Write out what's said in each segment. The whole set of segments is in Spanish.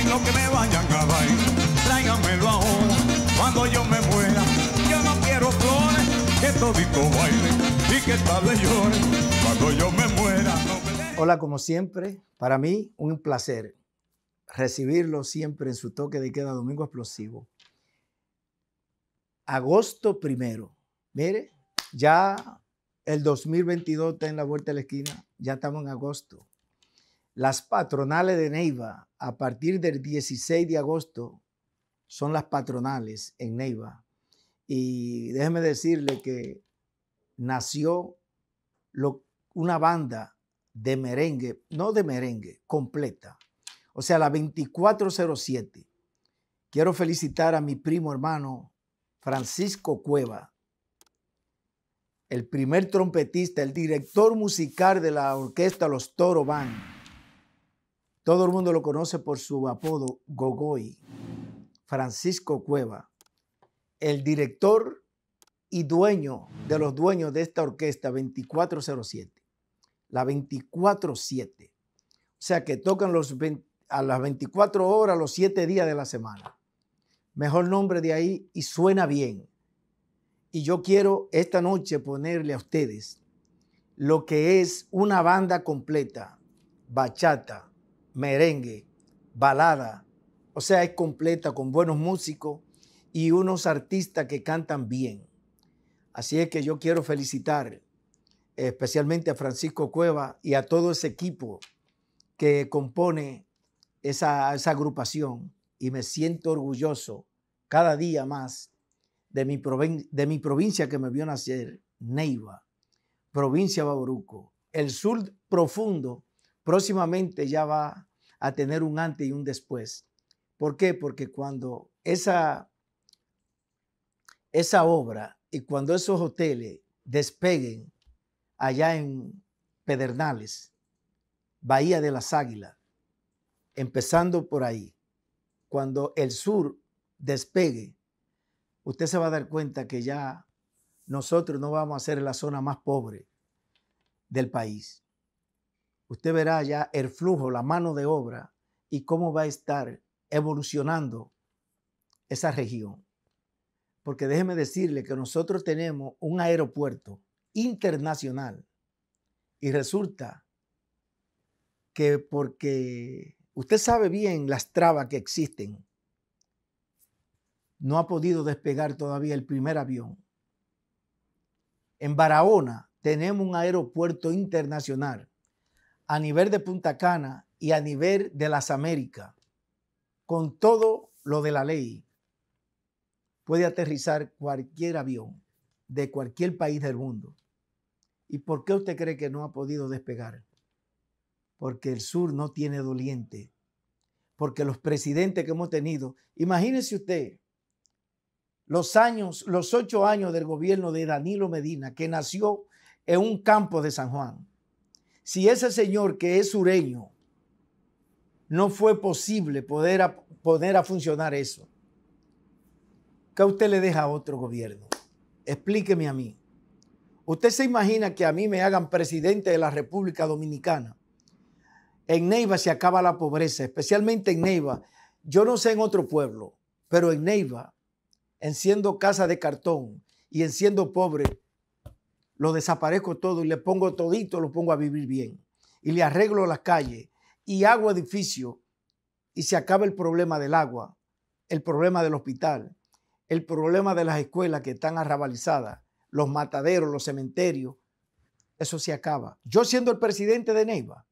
lo que me vayan a dar, tráiganmelo ahora, cuando yo me muera. Yo no quiero flores, que todito baile y que tal vez llore, cuando yo me muera. No me deje. Hola, como siempre, para mí un placer recibirlo siempre en su toque de queda Domingo Explosivo. Agosto 1. Mire, ya el 2022 está en la vuelta de la esquina, ya estamos en agosto. Las patronales de Neiva, a partir del 16 de agosto, son las patronales en Neiva. Y déjeme decirle que nació una banda de merengue, no de merengue, completa. O sea, la 2407. Quiero felicitar a mi primo hermano Francisco Cueva, el primer trompetista, el director musical de la orquesta Los Toro Band. Todo el mundo lo conoce por su apodo Gogoy. Francisco Cueva, el director y dueño de los dueños de esta orquesta 2407. La 24/7. O sea que tocan a las 24 horas, los 7 días de la semana. Mejor nombre de ahí y suena bien. Y yo quiero esta noche ponerle a ustedes lo que es una banda completa. Bachata, merengue, balada. O sea, es completa con buenos músicos y unos artistas que cantan bien. Así es que yo quiero felicitar especialmente a Francisco Cueva y a todo ese equipo que compone esa agrupación, y me siento orgulloso cada día más de mi provincia que me vio nacer, Neiva, provincia de Bauruco. El sur profundo próximamente ya va a tener un antes y un después. ¿Por qué? Porque cuando esa obra y cuando esos hoteles despeguen allá en Pedernales, Bahía de las Águilas, empezando por ahí, cuando el sur despegue, usted se va a dar cuenta que ya nosotros no vamos a ser la zona más pobre del país. Usted verá ya el flujo, la mano de obra y cómo va a estar evolucionando esa región. Porque déjeme decirle que nosotros tenemos un aeropuerto internacional y resulta que porque usted sabe bien las trabas que existen, no ha podido despegar todavía el primer avión. En Barahona tenemos un aeropuerto internacional a nivel de Punta Cana y a nivel de las Américas, con todo lo de la ley. Puede aterrizar cualquier avión de cualquier país del mundo. ¿Y por qué usted cree que no ha podido despegar? Porque el sur no tiene doliente. Porque los presidentes que hemos tenido, imagínese usted, los 8 años del gobierno de Danilo Medina, que nació en un campo de San Juan. Si ese señor que es sureño, no fue posible poner a funcionar eso, ¿qué usted le deja a otro gobierno? Explíqueme a mí. ¿Usted se imagina que a mí me hagan presidente de la República Dominicana? En Neiva se acaba la pobreza, especialmente en Neiva. Yo no sé en otro pueblo, pero en Neiva, en siendo casa de cartón y en siendo pobre, lo desaparezco todo y le pongo todito, lo pongo a vivir bien. Y le arreglo las calles y hago edificios y se acaba el problema del agua, el problema del hospital, el problema de las escuelas que están arrabalizadas, los mataderos, los cementerios. Eso se acaba. Yo siendo el presidente de Neiva,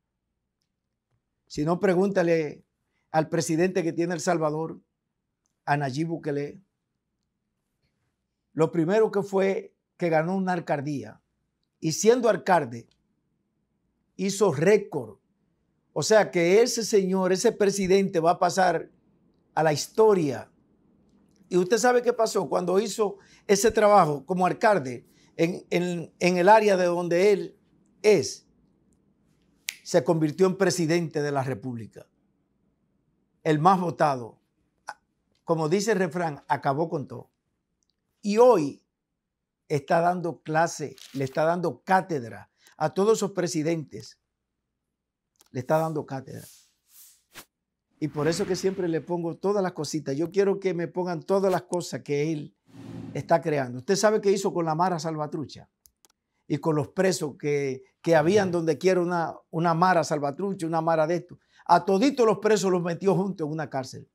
si no, pregúntale al presidente que tiene El Salvador, a Nayib Bukele. Lo primero que fue que ganó una alcaldía y siendo alcalde hizo récord. O sea que ese señor, ese presidente va a pasar a la historia. Y usted sabe qué pasó cuando hizo ese trabajo como alcalde en el área de donde él es. Se convirtió en presidente de la República. El más votado. Como dice el refrán, acabó con todo. Y hoy está dando clase, le está dando cátedra a todos esos presidentes. Le está dando cátedra. Y por eso que siempre le pongo todas las cositas. Yo quiero que me pongan todas las cosas que él está creando. Usted sabe qué hizo con la Mara Salvatrucha y con los presos que habían donde quiera una Mara Salvatrucha, una Mara de esto. A toditos los presos los metió juntos en una cárcel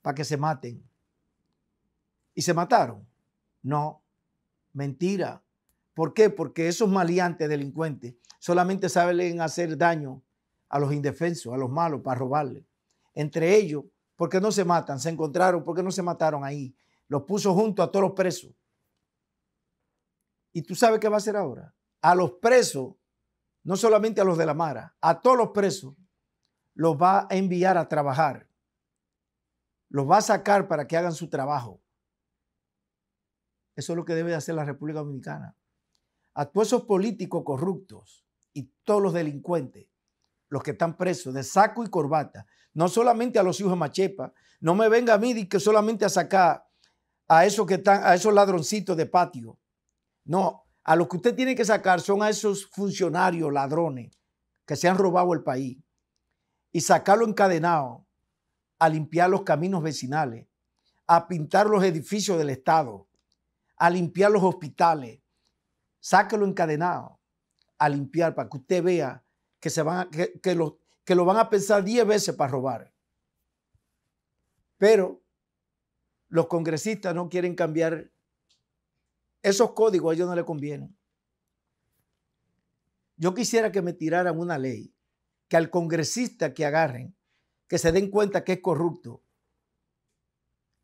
para que se maten. ¿Y se mataron? No, mentira. ¿Por qué? Porque esos maleantes delincuentes solamente saben hacer daño a los indefensos, a los malos, para robarle. Entre ellos, ¿por qué no se matan? Se encontraron, ¿por qué no se mataron ahí? Los puso junto a todos los presos. ¿Y tú sabes qué va a hacer ahora? A los presos, no solamente a los de la Mara, a todos los presos, los va a enviar a trabajar. Los va a sacar para que hagan su trabajo. Eso es lo que debe hacer la República Dominicana. A todos esos políticos corruptos y todos los delincuentes, los que están presos de saco y corbata, no solamente a los hijos de Machepa, no me venga a mí y que solamente a sacar a esos que están, a esos ladroncitos de patio. No, a los que usted tiene que sacar son a esos funcionarios ladrones que se han robado el país y sacarlo encadenado a limpiar los caminos vecinales, a pintar los edificios del Estado, a limpiar los hospitales. Sáquelo encadenado a limpiar para que usted vea que lo van a pensar 10 veces para robar. Pero los congresistas no quieren cambiar esos códigos, a ellos no les convienen. Yo quisiera que me tiraran una ley que al congresista que agarren, que se den cuenta que es corrupto,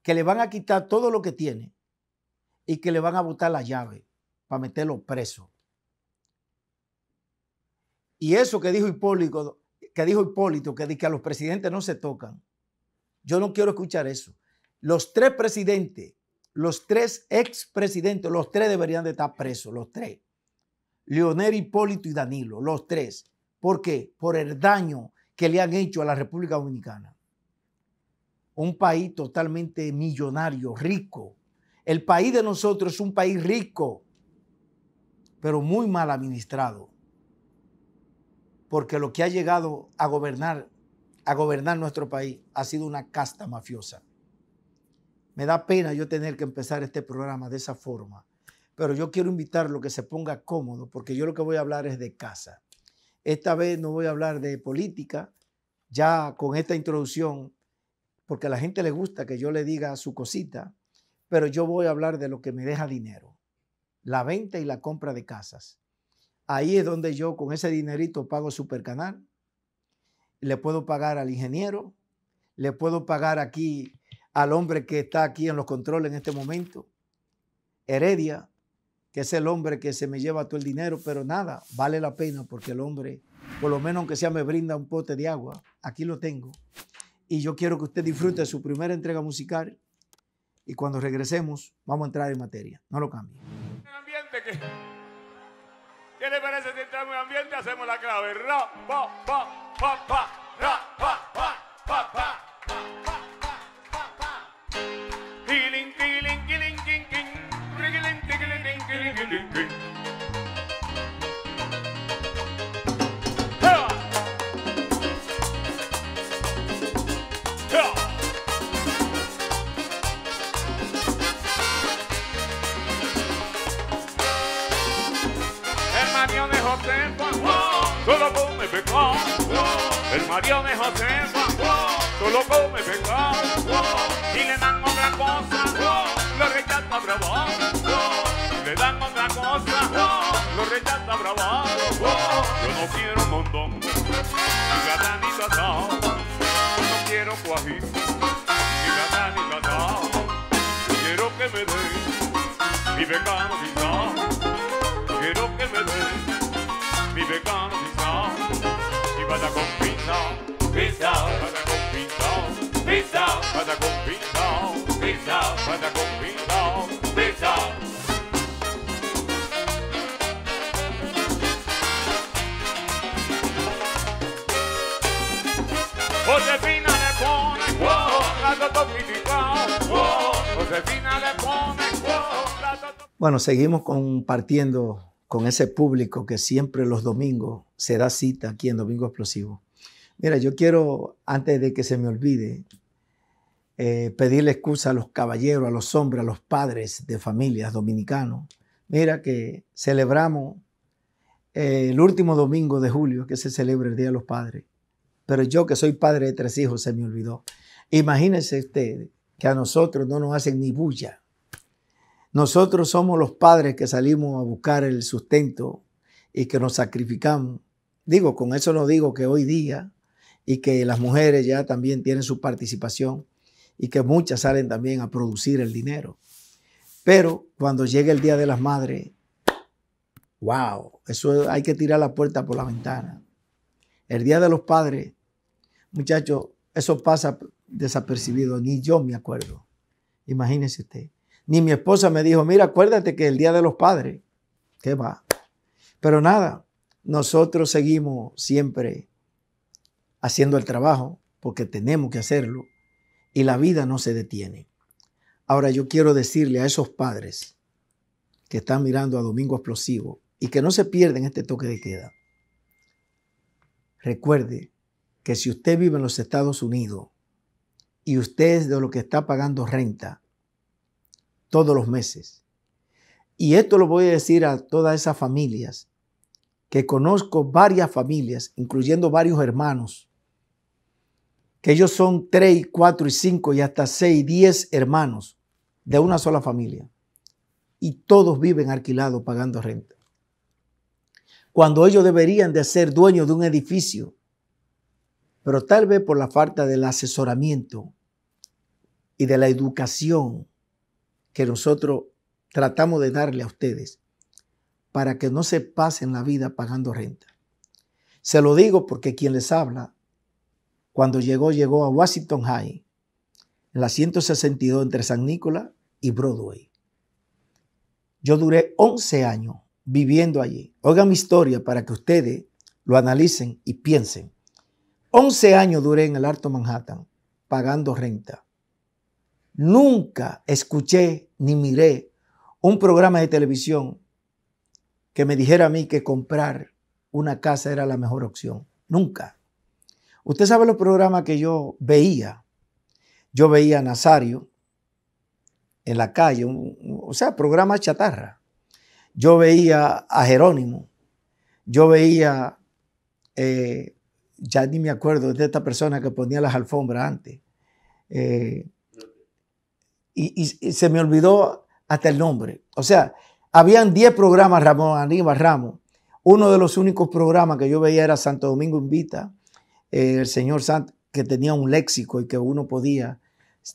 que le van a quitar todo lo que tiene y que le van a botar la llave para meterlo preso. Y eso que dijo Hipólito, que a los presidentes no se tocan. Yo no quiero escuchar eso. Los 3 presidentes, los 3 expresidentes, los 3 deberían de estar presos, los 3. Leonel, Hipólito y Danilo, los 3. ¿Por qué? Por el daño que le han hecho a la República Dominicana. Un país totalmente millonario, rico. El país de nosotros es un país rico, pero muy mal administrado. Porque lo que ha llegado a gobernar nuestro país ha sido una casta mafiosa. Me da pena yo tener que empezar este programa de esa forma, pero yo quiero invitarlo a que se ponga cómodo, porque yo lo que voy a hablar es de casa. Esta vez no voy a hablar de política, ya con esta introducción, porque a la gente le gusta que yo le diga su cosita, pero yo voy a hablar de lo que me deja dinero, la venta y la compra de casas. Ahí es donde yo con ese dinerito pago Supercanal, le puedo pagar al ingeniero, le puedo pagar aquí al hombre que está aquí en los controles en este momento, Heredia, que es el hombre que se me lleva todo el dinero, pero nada, vale la pena porque el hombre, por lo menos aunque sea me brinda un pote de agua, aquí lo tengo. Y yo quiero que usted disfrute de su primera entrega musical y cuando regresemos vamos a entrar en materia. No lo cambie. ¿Qué le parece si entramos en ambiente? Hacemos la clave. Ra, pa, pa, pa, pa, ra, pa, pa, pa, pa. Tiling, tiling, tiling, king, king. Tiling, tiling, tiling, tiling, king. Solo come pecado, el marido de Josefa, solo come pecado, y le dan otra cosa, lo rechaza bravo, le dan otra cosa, lo rechaza bravo. Yo no quiero mondón, ni gata ni catao, no quiero cuajito, ni gata ni catao, quiero que me dé mi pecado pisado, quiero que me dé mi pecado pisado, y vaya con pisado, pisado, vaya con pisado, pisado, vaya con pisado, pisado, vaya con pisado, pisado. Josefina le pone, plato topicado, Josefina le pone, plato. Bueno, seguimos compartiendo con ese público que siempre los domingos se da cita aquí en Domingo Explosivo. Mira, yo quiero, antes de que se me olvide, pedirle excusa a los caballeros, a los hombres, a los padres de familias dominicanos. Mira que celebramos el último domingo de julio, que se celebra el Día de los Padres. Pero yo, que soy padre de 3 hijos, se me olvidó. Imagínense ustedes que a nosotros no nos hacen ni bulla. Nosotros somos los padres que salimos a buscar el sustento y que nos sacrificamos. Digo, con eso no digo que hoy día y que las mujeres ya también tienen su participación y que muchas salen también a producir el dinero. Pero cuando llegue el Día de las Madres, wow, eso hay que tirar la puerta por la ventana. El Día de los Padres, muchachos, eso pasa desapercibido, ni yo me acuerdo. Imagínese usted. Ni mi esposa me dijo, mira, acuérdate que el Día de los Padres, ¿qué va? Pero nada, nosotros seguimos siempre haciendo el trabajo porque tenemos que hacerlo y la vida no se detiene. Ahora yo quiero decirle a esos padres que están mirando a Domingo Explosivo y que no se pierden este toque de queda. Recuerde que si usted vive en los Estados Unidos y usted es de lo que está pagando renta todos los meses, y esto lo voy a decir a todas esas familias, que conozco varias familias, incluyendo varios hermanos, que ellos son 3, 4 y 5 y hasta 6, 10 hermanos de una sola familia, y todos viven alquilados pagando renta. Cuando ellos deberían de ser dueños de un edificio, pero tal vez por la falta del asesoramiento y de la educación que nosotros tratamos de darle a ustedes para que no se pasen la vida pagando renta. Se lo digo porque quien les habla, cuando llegó a Washington High, en la 162 entre San Nicolás y Broadway. Yo duré 11 años viviendo allí. Oigan mi historia para que ustedes lo analicen y piensen. 11 años duré en el Alto Manhattan pagando renta. Nunca escuché ni miré un programa de televisión que me dijera a mí que comprar una casa era la mejor opción. Nunca. Usted sabe los programas que yo veía. Yo veía a Nazario en la calle, o sea, programas chatarra. Yo veía a Jerónimo. Yo veía, ya ni me acuerdo de esta persona que ponía las alfombras antes. Y se me olvidó hasta el nombre. O sea, habían 10 programas, Ramón Aníbal Ramos. Uno de los únicos programas que yo veía era Santo Domingo Invita, el señor Sant, que tenía un léxico y que uno podía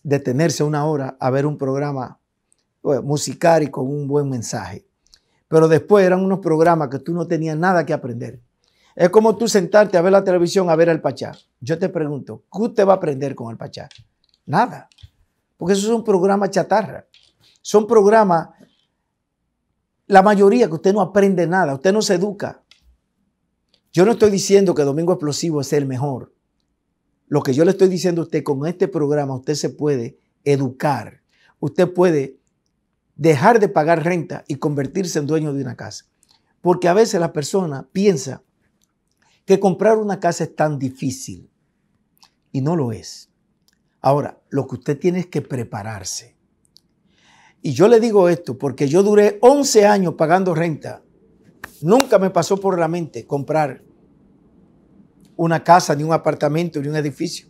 detenerse una hora a ver un programa musical y con un buen mensaje. Pero después eran unos programas que tú no tenías nada que aprender. Es como tú sentarte a ver la televisión, a ver al Pachá. Yo te pregunto, ¿qué usted va a aprender con el Pachá? Nada. Porque esos son programas chatarra. Son programas, la mayoría que usted no aprende nada, usted no se educa. Yo no estoy diciendo que Domingo Explosivo es el mejor. Lo que yo le estoy diciendo a usted, con este programa usted se puede educar. Usted puede dejar de pagar renta y convertirse en dueño de una casa. Porque a veces la persona piensa que comprar una casa es tan difícil y no lo es. Ahora, lo que usted tiene es que prepararse. Y yo le digo esto porque yo duré 11 años pagando renta. Nunca me pasó por la mente comprar una casa, ni un apartamento, ni un edificio.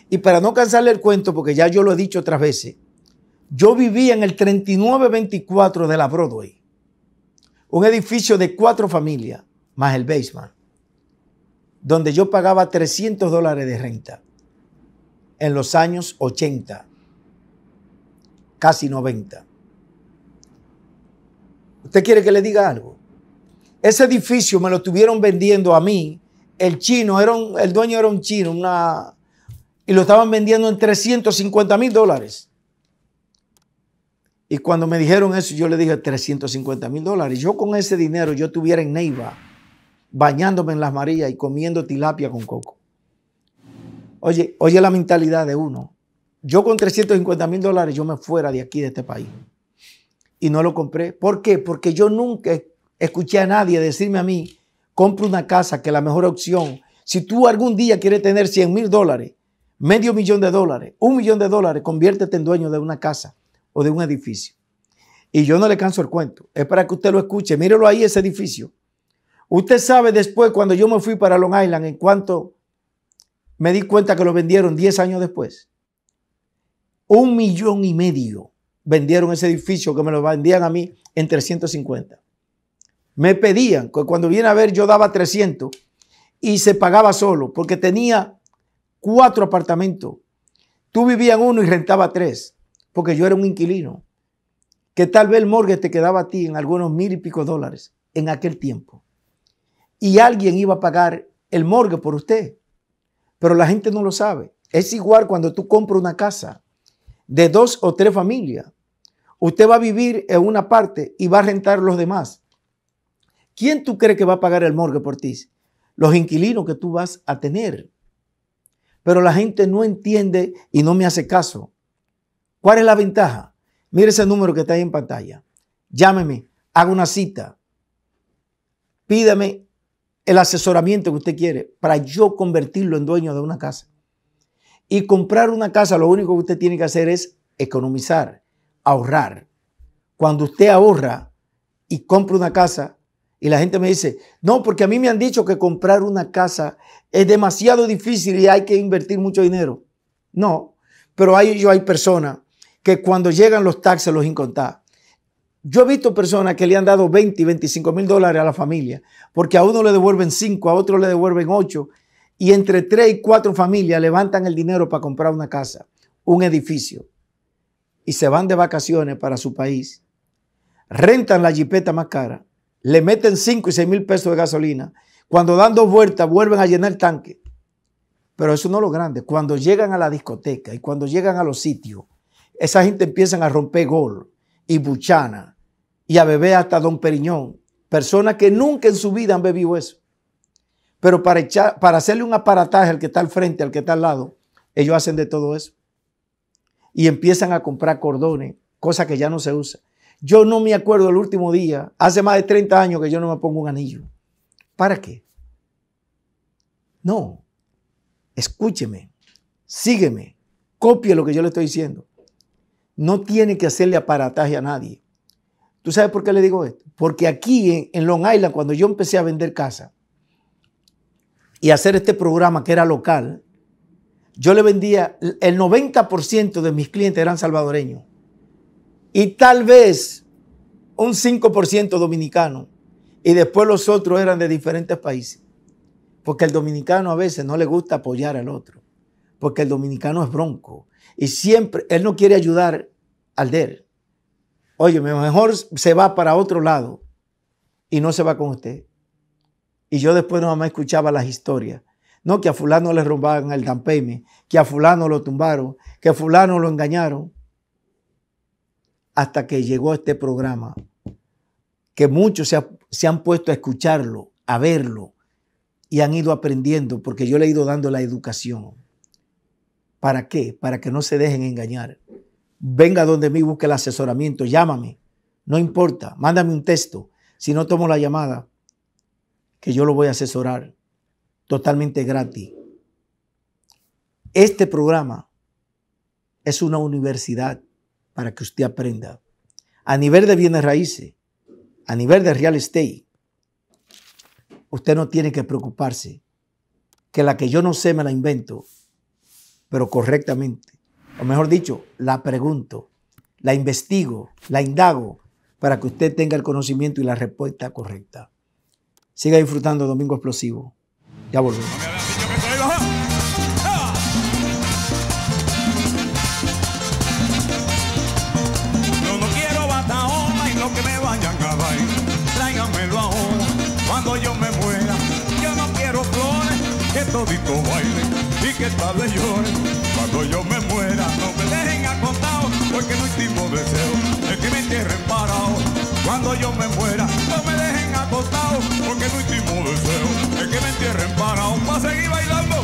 Y para no cansarle el cuento, porque ya yo lo he dicho otras veces, yo vivía en el 3924 de la Broadway. Un edificio de 4 familias, más el basement, donde yo pagaba $300 de renta en los años 80, casi 90. ¿Usted quiere que le diga algo? Ese edificio me lo estuvieron vendiendo a mí. El chino, el dueño era un chino, y lo estaban vendiendo en $350,000. Y cuando me dijeron eso, yo le dije $350,000. Yo con ese dinero, yo estuviera en Neiva, bañándome en las Marías y comiendo tilapia con coco. Oye la mentalidad de uno. Yo con $350,000 yo me fuera de aquí, de este país. Y no lo compré. ¿Por qué? Porque yo nunca escuché a nadie decirme a mí, compre una casa, que la mejor opción Si tú algún día quieres tener $100,000, $500,000, $1,000,000, conviértete en dueño de una casa o de un edificio. Y yo no le canso el cuento. Es para que usted lo escuche. Mírelo ahí, ese edificio. Usted sabe después, cuando yo me fui para Long Island, en cuanto me di cuenta que lo vendieron 10 años después. $1,500,000 vendieron ese edificio, que me lo vendían a mí en 350. Me pedían, que cuando viene a ver yo daba 300 y se pagaba solo porque tenía 4 apartamentos. Tú vivías en uno y rentaba 3 porque yo era un inquilino. Que tal vez el mortgage te quedaba a ti en algunos $1,000 y pico en aquel tiempo. Y alguien iba a pagar el mortgage por usted. Pero la gente no lo sabe. Es igual cuando tú compras una casa de 2 o 3 familias. Usted va a vivir en una parte y va a rentar los demás. ¿Quién tú crees que va a pagar el mortgage por ti? Los inquilinos que tú vas a tener. Pero la gente no entiende y no me hace caso. ¿Cuál es la ventaja? Mire ese número que está ahí en pantalla. Llámeme, haga una cita. Pídame el asesoramiento que usted quiere para yo convertirlo en dueño de una casa. Y comprar una casa, lo único que usted tiene que hacer es economizar, ahorrar. Cuando usted ahorra y compra una casa, y la gente me dice, no, porque a mí me han dicho que comprar una casa es demasiado difícil y hay que invertir mucho dinero. No, pero hay personas que cuando llegan los taxes los incontables. Yo he visto personas que le han dado $20,000 y $25,000 a la familia, porque a uno le devuelven 5, a otro le devuelven 8, y entre 3 y 4 familias levantan el dinero para comprar una casa, un edificio, y se van de vacaciones para su país, rentan la jipeta más cara, le meten 5 y 6 mil pesos de gasolina, cuando dan 2 vueltas vuelven a llenar el tanque. Pero eso no es lo grande. Cuando llegan a la discoteca y cuando llegan a los sitios, esa gente empiezan a romper gol y buchana y a beber hasta Don Periñón. Personas que nunca en su vida han bebido eso. Pero para hacerle un aparataje al que está al frente, al que está al lado, ellos hacen de todo eso. Y empiezan a comprar cordones, cosa que ya no se usa. Yo no me acuerdo el último día, hace más de 30 años que yo no me pongo un anillo. ¿Para qué? No. Escúcheme, sígueme, copie lo que yo le estoy diciendo. No tiene que hacerle aparataje a nadie. ¿Tú sabes por qué le digo esto? Porque aquí en Long Island, cuando yo empecé a vender casa y hacer este programa que era local, yo le vendía, el 90% de mis clientes eran salvadoreños y tal vez un 5% dominicano y después los otros eran de diferentes países. Porque el dominicano a veces no le gusta apoyar al otro, porque el dominicano es bronco y siempre él no quiere ayudar al de él. Oye, mejor se va para otro lado y no se va con usted. Y yo después nada más escuchaba las historias. No, que a fulano le robaban el down payment, que a fulano lo tumbaron, que a fulano lo engañaron. Hasta que llegó este programa, que muchos se han puesto a escucharlo, a verlo, y han ido aprendiendo, porque yo le he ido dando la educación. ¿Para qué? Para que no se dejen engañar. Venga donde mí, busque el asesoramiento, llámame. No importa, mándame un texto. Si no tomo la llamada, que yo lo voy a asesorar totalmente gratis. Este programa es una universidad para que usted aprenda. A nivel de bienes raíces, a nivel de real estate, usted no tiene que preocuparse, que la que yo no sé me la invento, pero correctamente. O mejor dicho, la pregunto, la investigo, la indago, para que usted tenga el conocimiento y la respuesta correcta. Siga disfrutando Domingo Explosivo. Ya volvemos. Yo no quiero bataola y lo que me vayan a dar, tráiganmelo ahora. Cuando yo me muera, yo no quiero flores, que todito baile y que tal vez llore. Cuando yo me muera, no me dejen acostado, porque no último deseo es que me entierren parado. Cuando yo me muera, no me dejen acostado, porque no último deseo es que me entierren parado. Pa' seguir bailando.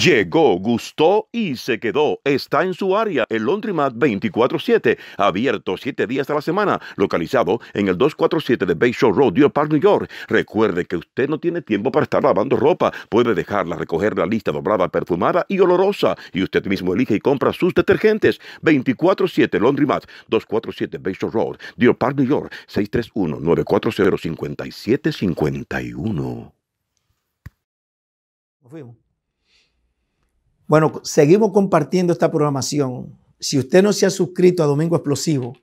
Llegó, gustó y se quedó. Está en su área, el Laundromat 24/7, abierto 7 días a la semana, localizado en el 247 de Bayshore Road, Deer Park, New York. Recuerde que usted no tiene tiempo para estar lavando ropa. Puede dejarla recoger la lista doblada, perfumada y olorosa, y usted mismo elige y compra sus detergentes. 24/7 Laundromat, 247 Bayshore Road, Deer Park, New York, 631-940-5751. Nos fuimos. Bueno, seguimos compartiendo esta programación. Si usted no se ha suscrito a Domingo Explosivo,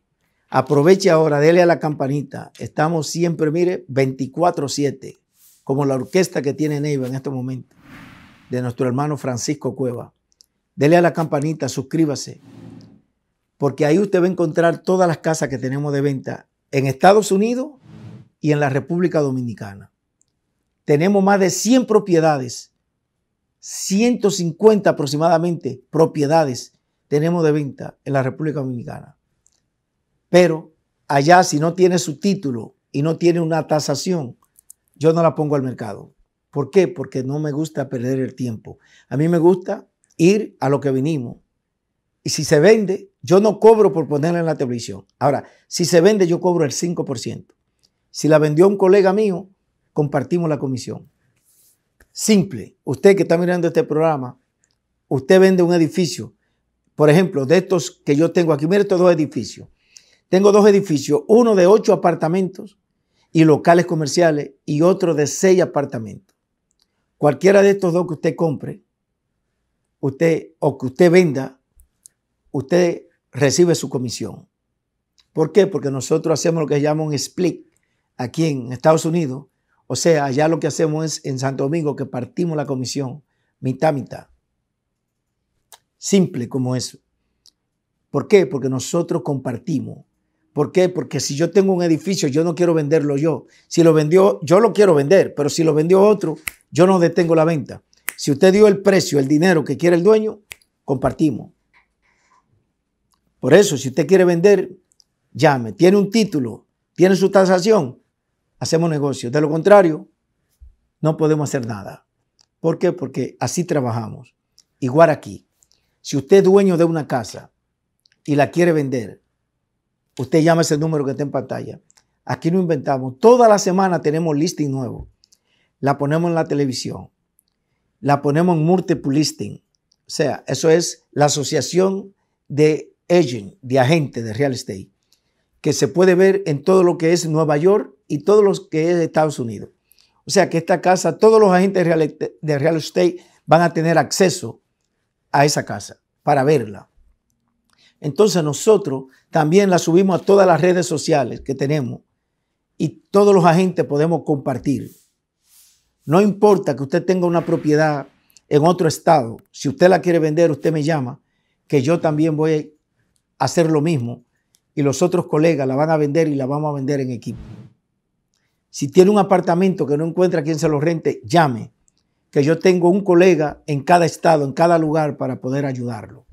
aproveche ahora, dele a la campanita. Estamos siempre, mire, 24/7, como la orquesta que tiene Neiva en este momento, de nuestro hermano Francisco Cueva. Dele a la campanita, suscríbase, porque ahí usted va a encontrar todas las casas que tenemos de venta en Estados Unidos y en la República Dominicana. Tenemos más de 100 propiedades. 150 aproximadamente propiedades tenemos de venta en la República Dominicana. Pero allá, si no tiene su título y no tiene una tasación, yo no la pongo al mercado. ¿Por qué? Porque no me gusta perder el tiempo. A mí me gusta ir a lo que vinimos. Y si se vende, yo no cobro por ponerla en la televisión. Ahora, si se vende, yo cobro el 5%. Si la vendió un colega mío, compartimos la comisión. Simple. Usted que está mirando este programa, usted vende un edificio. Por ejemplo, de estos que yo tengo aquí, mire estos dos edificios. Tengo dos edificios, uno de 8 apartamentos y locales comerciales y otro de 6 apartamentos. Cualquiera de estos dos que usted compre, o que usted venda, usted recibe su comisión. ¿Por qué? Porque nosotros hacemos lo que se llama un split aquí en Estados Unidos. O sea, allá lo que hacemos es en Santo Domingo que partimos la comisión mitad, mitad. Simple como eso. ¿Por qué? Porque nosotros compartimos. ¿Por qué? Porque si yo tengo un edificio, yo no quiero venderlo yo. Si lo vendió, yo lo quiero vender, pero si lo vendió otro, yo no detengo la venta. Si usted dio el precio, el dinero que quiere el dueño, compartimos. Por eso, si usted quiere vender, llame. Tiene un título, tiene su tasación, hacemos negocio. De lo contrario, no podemos hacer nada. ¿Por qué? Porque así trabajamos. Igual aquí. Si usted es dueño de una casa y la quiere vender, usted llama ese número que está en pantalla. Aquí no inventamos. Toda la semana tenemos listing nuevo. La ponemos en la televisión. La ponemos en multiple listing. O sea, eso es la asociación de agent, de agentes de real estate, que se puede ver en todo lo que es Nueva York y todo lo que es Estados Unidos. O sea que esta casa, todos los agentes de real estate van a tener acceso a esa casa para verla. Entonces nosotros también la subimos a todas las redes sociales que tenemos y todos los agentes podemos compartir. No importa que usted tenga una propiedad en otro estado. Si usted la quiere vender, usted me llama, que yo también voy a hacer lo mismo. Y los otros colegas la van a vender y la vamos a vender en equipo. Si tiene un apartamento que no encuentra quien se lo rente, llame, que yo tengo un colega en cada estado, en cada lugar para poder ayudarlo.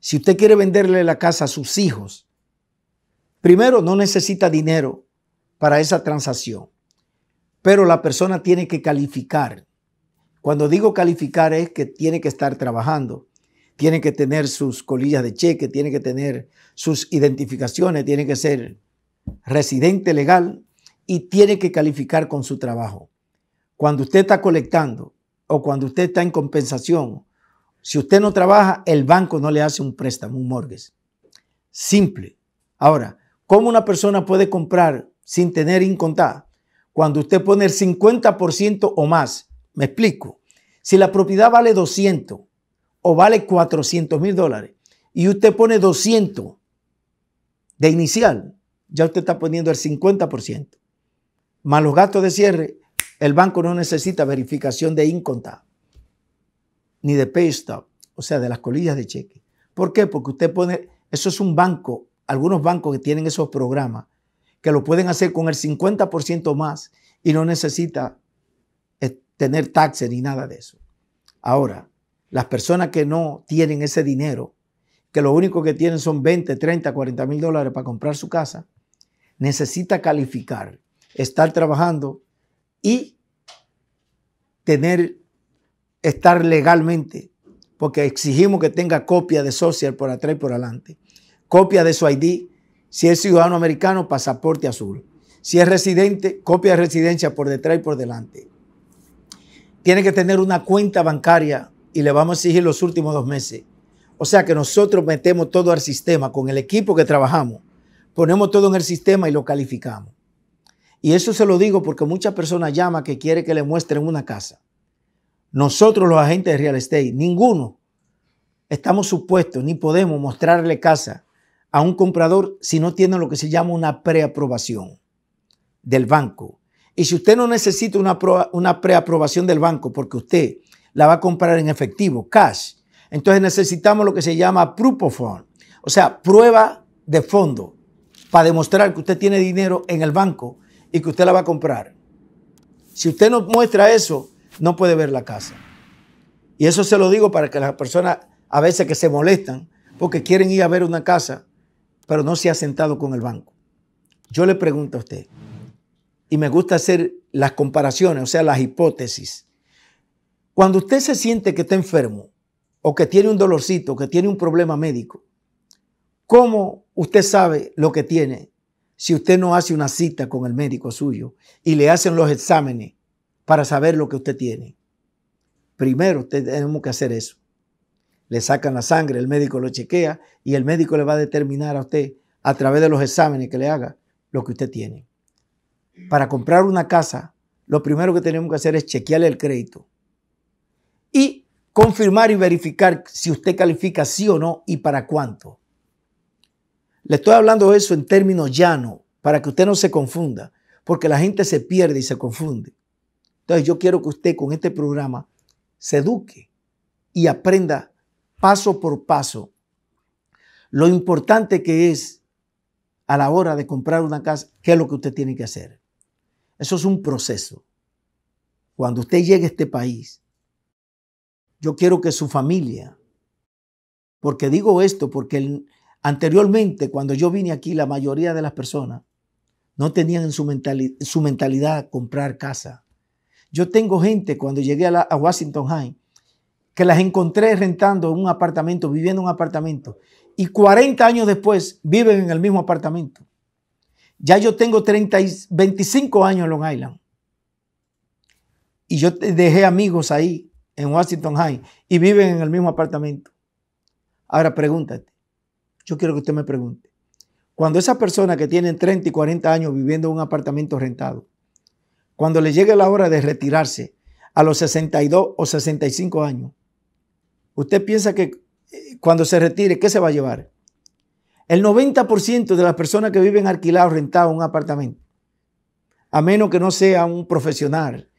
Si usted quiere venderle la casa a sus hijos, primero no necesita dinero para esa transacción, pero la persona tiene que calificar. Cuando digo calificar es que tiene que estar trabajando. Tiene que tener sus colillas de cheque, tiene que tener sus identificaciones, tiene que ser residente legal y tiene que calificar con su trabajo. Cuando usted está colectando o cuando usted está en compensación, si usted no trabaja, el banco no le hace un préstamo, un mortgage. Simple. Ahora, ¿cómo una persona puede comprar sin tener income? Cuando usted pone el 50% o más, me explico. Si la propiedad vale 200 o vale $400,000 y usted pone 200 de inicial, ya usted está poniendo el 50%. Más los gastos de cierre, el banco no necesita verificación de income ni de pay stub, o sea, de las colillas de cheque. ¿Por qué? Porque usted pone, eso es un banco, algunos bancos que tienen esos programas, que lo pueden hacer con el 50% más y no necesita tener taxes ni nada de eso. Ahora, las personas que no tienen ese dinero, que lo único que tienen son 20, 30, $40,000 para comprar su casa, necesita calificar, estar trabajando y tener estar legalmente, porque exigimos que tenga copia de social por atrás y por adelante, copia de su ID, si es ciudadano americano, pasaporte azul, si es residente, copia de residencia por detrás y por delante. Tiene que tener una cuenta bancaria y le vamos a exigir los últimos 2 meses. O sea que nosotros metemos todo al sistema con el equipo que trabajamos, ponemos todo en el sistema y lo calificamos. Y eso se lo digo porque muchas personas llaman que quieren que le muestren una casa. Nosotros los agentes de real estate, ninguno estamos supuestos ni podemos mostrarle casa a un comprador si no tiene lo que se llama una preaprobación del banco. Y si usted no necesita una preaprobación del banco porque usted la va a comprar en efectivo, cash, entonces necesitamos lo que se llama proof of fund, o sea, prueba de fondo para demostrar que usted tiene dinero en el banco y que usted la va a comprar. Si usted no muestra eso, no puede ver la casa. Y eso se lo digo para que las personas a veces que se molestan porque quieren ir a ver una casa, pero no se ha sentado con el banco. Yo le pregunto a usted, y me gusta hacer las comparaciones, o sea, las hipótesis. Cuando usted se siente que está enfermo o que tiene un dolorcito, que tiene un problema médico, ¿cómo usted sabe lo que tiene si usted no hace una cita con el médico suyo y le hacen los exámenes para saber lo que usted tiene? Primero tenemos que hacer eso. Le sacan la sangre, el médico lo chequea y el médico le va a determinar a usted a través de los exámenes que le haga lo que usted tiene. Para comprar una casa, lo primero que tenemos que hacer es chequearle el crédito y confirmar y verificar si usted califica sí o no y para cuánto. Le estoy hablando de eso en términos llanos para que usted no se confunda, porque la gente se pierde y se confunde. Entonces yo quiero que usted con este programa se eduque y aprenda paso por paso lo importante que es a la hora de comprar una casa, qué es lo que usted tiene que hacer. Eso es un proceso. Cuando usted llegue a este país, yo quiero que su familia, porque digo esto porque anteriormente cuando yo vine aquí la mayoría de las personas no tenían en su mentalidad comprar casa. Yo tengo gente cuando llegué a Washington Heights que las encontré rentando un apartamento, viviendo en un apartamento y 40 años después viven en el mismo apartamento. Ya yo tengo 25 años en Long Island y yo dejé amigos ahí en Washington Heights y viven en el mismo apartamento. Ahora pregúntate, yo quiero que usted me pregunte, cuando esas personas que tienen 30 y 40 años viviendo en un apartamento rentado, cuando le llegue la hora de retirarse a los 62 o 65 años, usted piensa que cuando se retire, ¿qué se va a llevar? El 90% de las personas que viven alquilados, rentados en un apartamento, a menos que no sea un profesional,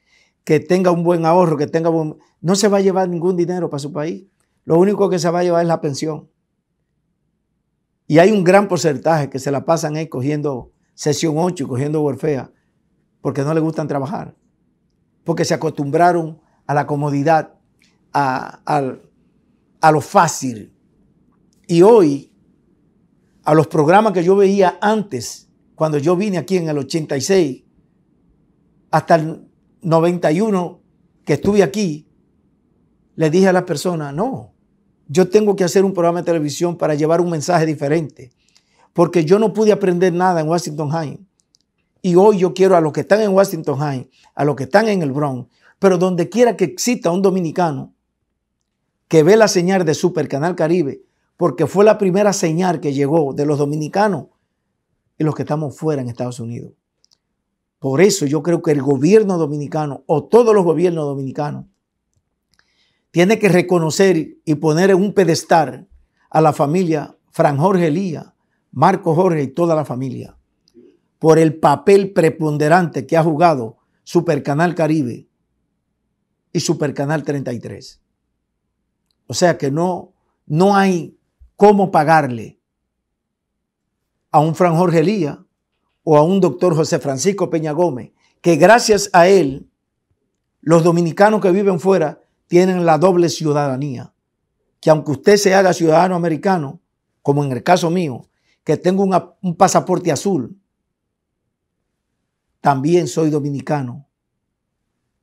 que tenga un buen ahorro, no se va a llevar ningún dinero para su país. Lo único que se va a llevar es la pensión. Y hay un gran porcentaje que se la pasan ahí cogiendo sesión 8 y cogiendo Warfare porque no les gustan trabajar, porque se acostumbraron a la comodidad, a lo fácil. Y hoy, a los programas que yo veía antes, cuando yo vine aquí en el 86, hasta el 91 que estuve aquí, le dije a las personas, no, yo tengo que hacer un programa de televisión para llevar un mensaje diferente, porque yo no pude aprender nada en Washington Heights. Y hoy yo quiero a los que están en Washington Heights, a los que están en el Bronx, pero donde quiera que exista un dominicano que ve la señal de Super Canal Caribe, porque fue la primera señal que llegó de los dominicanos y los que estamos fuera en Estados Unidos. Por eso yo creo que el gobierno dominicano o todos los gobiernos dominicanos tiene que reconocer y poner en un pedestal a la familia Fran Jorge Elías, Marco Jorge y toda la familia por el papel preponderante que ha jugado Super Canal Caribe y Super Canal 33. O sea que no hay cómo pagarle a un Fran Jorge Elías o a un doctor José Francisco Peña Gómez, que gracias a él los dominicanos que viven fuera tienen la doble ciudadanía, que aunque usted se haga ciudadano americano, como en el caso mío, que tengo un pasaporte azul, también soy dominicano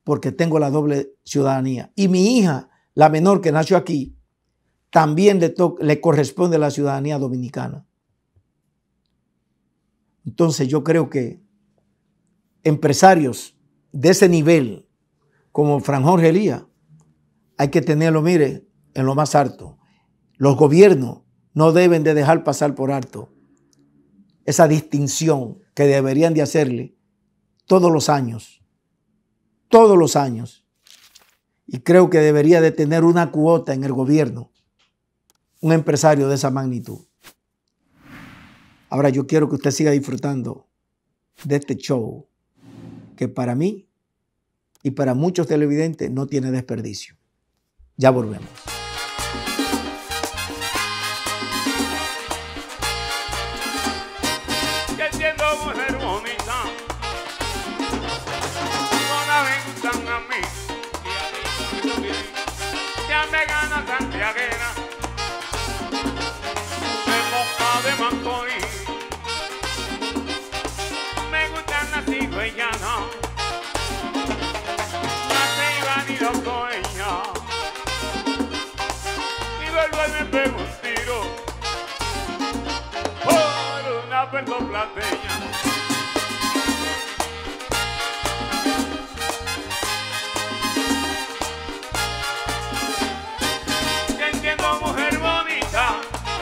porque tengo la doble ciudadanía. Y mi hija, la menor que nació aquí, también le corresponde la ciudadanía dominicana. Entonces yo creo que empresarios de ese nivel, como Fran Jorge Elías, hay que tenerlo, mire, en lo más alto. Los gobiernos no deben de dejar pasar por alto esa distinción que deberían de hacerle todos los años. Todos los años. Y creo que debería de tener una cuota en el gobierno un empresario de esa magnitud. Ahora yo quiero que usted siga disfrutando de este show que para mí y para muchos televidentes no tiene desperdicio. Ya volvemos.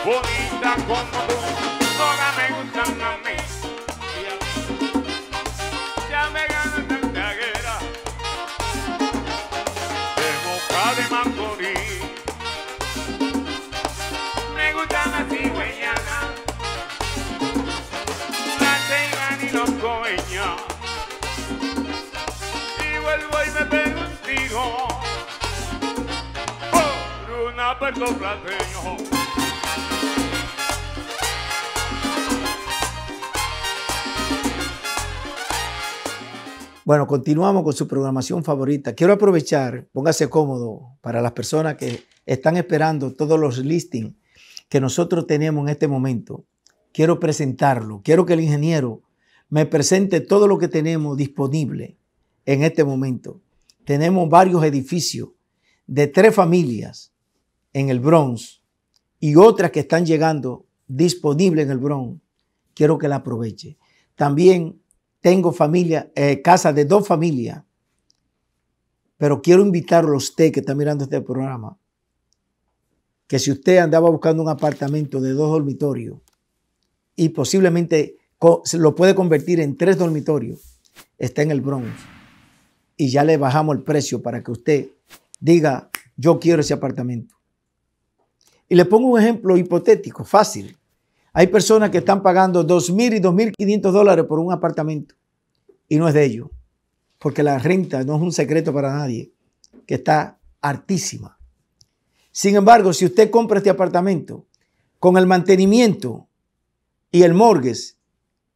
Bonita como tú, todas me gustan a mí. Ya me gano santiaguera, de Boca de Macorís. Me gustan las cigüeñanas, las ceibas y los coeñas. Y vuelvo y me pego un tiro por una puertorriqueña. Bueno, continuamos con su programación favorita. Quiero aprovechar, póngase cómodo para las personas que están esperando todos los listings que nosotros tenemos en este momento. Quiero presentarlo. Quiero que el ingeniero me presente todo lo que tenemos disponible en este momento. Tenemos varios edificios de 3 familias en el Bronx y otras que están llegando disponibles en el Bronx. Quiero que la aproveche. También tengo casa de 2 familias, pero quiero invitarlo a usted que está mirando este programa, que si usted andaba buscando un apartamento de 2 dormitorios y posiblemente lo puede convertir en 3 dormitorios, está en el Bronx y ya le bajamos el precio para que usted diga, yo quiero ese apartamento. Y le pongo un ejemplo hipotético, fácil. Hay personas que están pagando $2,000 y $2,500 por un apartamento y no es de ellos, porque la renta no es un secreto para nadie, que está altísima. Sin embargo, si usted compra este apartamento con el mantenimiento y el mortgage,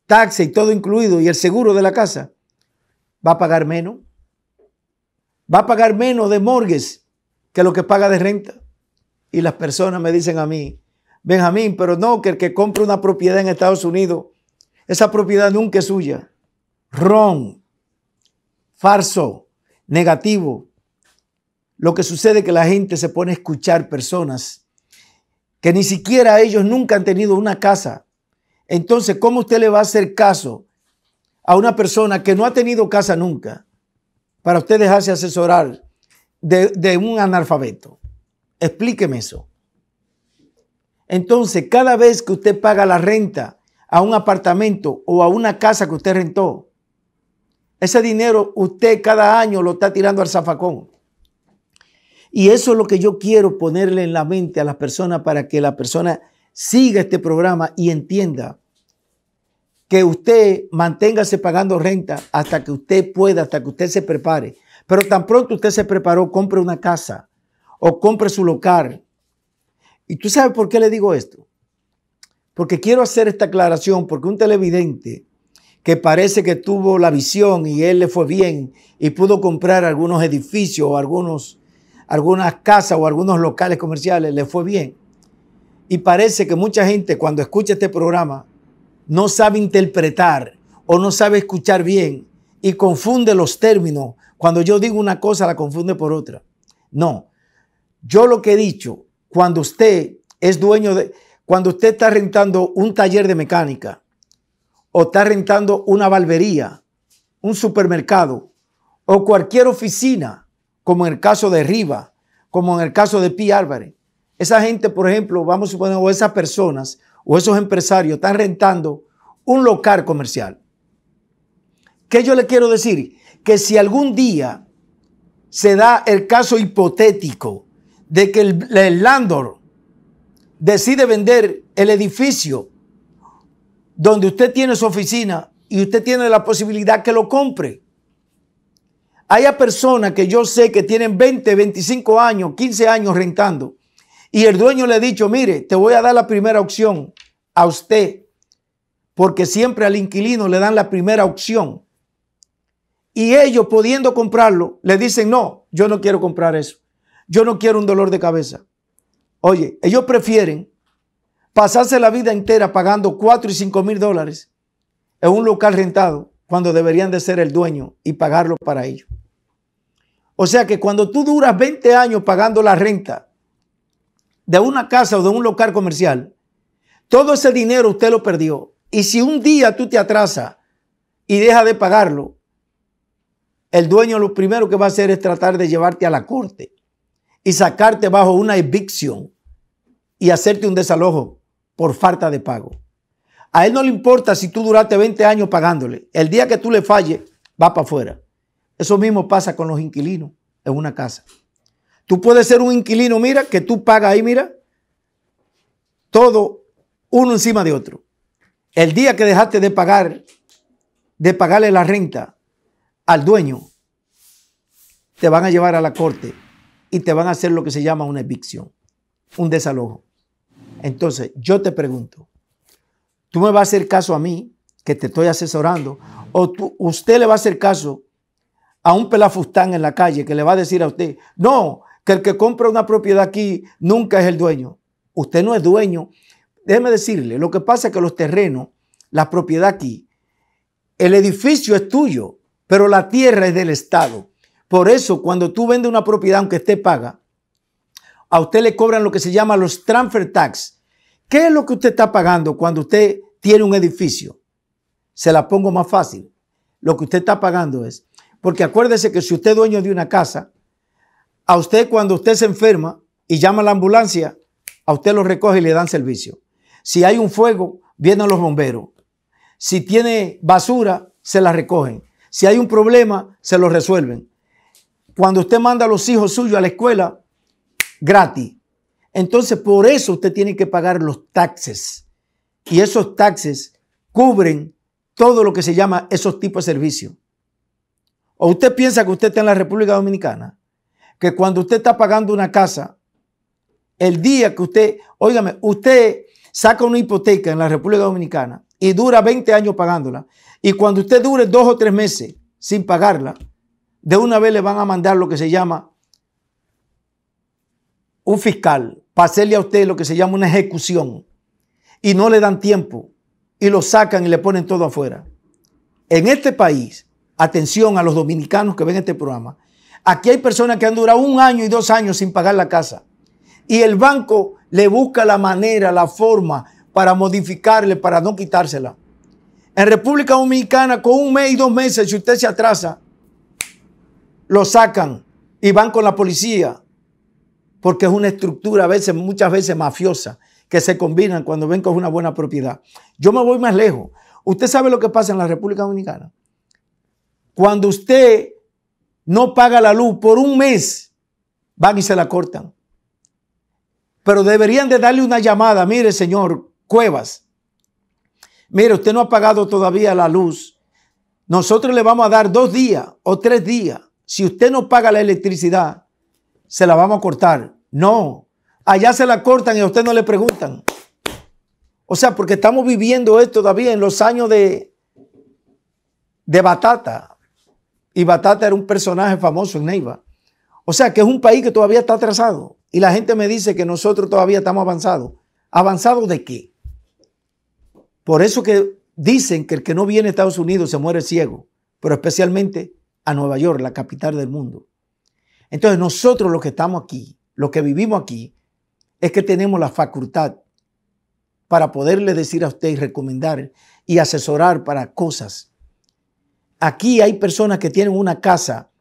taxa y todo incluido y el seguro de la casa, va a pagar menos. Va a pagar menos de mortgage que lo que paga de renta. Y las personas me dicen a mí, Benjamín, pero no, que el que compra una propiedad en Estados Unidos, esa propiedad nunca es suya. Wrong, falso, negativo. Lo que sucede es que la gente se pone a escuchar personas que ni siquiera ellos nunca han tenido una casa. Entonces, ¿cómo usted le va a hacer caso a una persona que no ha tenido casa nunca para usted dejarse asesorar de un analfabeto? Explíqueme eso. Entonces, cada vez que usted paga la renta a un apartamento o a una casa que usted rentó, ese dinero usted cada año lo está tirando al zafacón. Y eso es lo que yo quiero ponerle en la mente a las personas para que la persona siga este programa y entienda que usted manténgase pagando renta hasta que usted pueda, hasta que usted se prepare. Pero tan pronto usted se preparó, compre una casa o compre su local. ¿Y tú sabes por qué le digo esto? Porque quiero hacer esta aclaración, porque un televidente que parece que tuvo la visión y él le fue bien y pudo comprar algunos edificios o algunas casas o algunos locales comerciales, le fue bien. Y parece que mucha gente cuando escucha este programa no sabe interpretar o no sabe escuchar bien y confunde los términos. Cuando yo digo una cosa, la confunde por otra. No. Yo lo que he dicho, cuando usted es dueño de, cuando usted está rentando un taller de mecánica o está rentando una barbería, un supermercado o cualquier oficina, como en el caso de Riva, como en el caso de P. Álvarez, esa gente, por ejemplo, vamos a suponer, o esas personas o esos empresarios están rentando un local comercial. ¿Qué yo le quiero decir? Que si algún día se da el caso hipotético de que el landlord decide vender el edificio donde usted tiene su oficina y usted tiene la posibilidad que lo compre. Hay personas que yo sé que tienen 20, 25 años, 15 años rentando y el dueño le ha dicho, mire, te voy a dar la primera opción a usted, porque siempre al inquilino le dan la primera opción. Y ellos, pudiendo comprarlo, le dicen, no, yo no quiero comprar eso. Yo no quiero un dolor de cabeza. Oye, ellos prefieren pasarse la vida entera pagando $4,000 y $5,000 en un local rentado cuando deberían de ser el dueño y pagarlo para ellos. O sea que cuando tú duras 20 años pagando la renta de una casa o de un local comercial, todo ese dinero usted lo perdió. Y si un día tú te atrasas y dejas de pagarlo, el dueño lo primero que va a hacer es tratar de llevarte a la corte y sacarte bajo una evicción y hacerte un desalojo por falta de pago. A él no le importa si tú duraste 20 años pagándole. El día que tú le falles, va para afuera. Eso mismo pasa con los inquilinos en una casa. Tú puedes ser un inquilino, mira, que tú pagas ahí, mira, todo uno encima de otro. El día que dejaste de pagarle la renta al dueño, te van a llevar a la corte y te van a hacer lo que se llama una evicción, un desalojo. Entonces, yo te pregunto, ¿tú me vas a hacer caso a mí, que te estoy asesorando? ¿O usted le va a hacer caso a un pelafustán en la calle que le va a decir a usted, no, que el que compra una propiedad aquí nunca es el dueño? Usted no es dueño. Déjeme decirle, lo que pasa es que los terrenos, la propiedad aquí, el edificio es tuyo, pero la tierra es del Estado. Por eso, cuando tú vendes una propiedad, aunque esté paga, a usted le cobran lo que se llama los transfer tax. ¿Qué es lo que usted está pagando cuando usted tiene un edificio? Se la pongo más fácil. Lo que usted está pagando es, porque acuérdese que si usted es dueño de una casa, a usted cuando usted se enferma y llama a la ambulancia, a usted lo recoge y le dan servicio. Si hay un fuego, vienen los bomberos. Si tiene basura, se la recogen. Si hay un problema, se lo resuelven. Cuando usted manda a los hijos suyos a la escuela, gratis. Entonces, por eso usted tiene que pagar los taxes. Y esos taxes cubren todo lo que se llama esos tipos de servicios. ¿O usted piensa que usted está en la República Dominicana? Que cuando usted está pagando una casa, el día que usted, óigame, usted saca una hipoteca en la República Dominicana y dura 20 años pagándola, y cuando usted dure 2 o 3 meses sin pagarla, de una vez le van a mandar lo que se llama un fiscal para hacerle a usted lo que se llama una ejecución, y no le dan tiempo y lo sacan y le ponen todo afuera. En este país, atención a los dominicanos que ven este programa, aquí hay personas que han durado 1 año y 2 años sin pagar la casa y el banco le busca la manera, la forma para modificarle, para no quitársela. En República Dominicana, con 1 mes y 2 meses, si usted se atrasa, lo sacan y van con la policía, porque es una estructura muchas veces mafiosa, que se combinan cuando ven con una buena propiedad. Yo me voy más lejos. ¿Usted sabe lo que pasa en la República Dominicana? Cuando usted no paga la luz por 1 mes, van y se la cortan. Pero deberían de darle una llamada. Mire, señor Cuevas, mire, usted no ha pagado todavía la luz. Nosotros le vamos a dar 2 días o 3 días. Si usted no paga la electricidad, se la vamos a cortar. No, allá se la cortan y a usted no le preguntan. O sea, porque estamos viviendo esto todavía en los años de Batata. Y Batata era un personaje famoso en Neiva. O sea, que es un país que todavía está atrasado. Y la gente me dice que nosotros todavía estamos avanzados. ¿Avanzados de qué? Por eso que dicen que el que no viene a Estados Unidos se muere ciego. pero especialmente a Nueva York, la capital del mundo. Entonces nosotros los que estamos aquí, los que vivimos aquí, es que tenemos la facultad para poderle decir a usted y recomendar y asesorar para cosas. Aquí hay personas que tienen una casa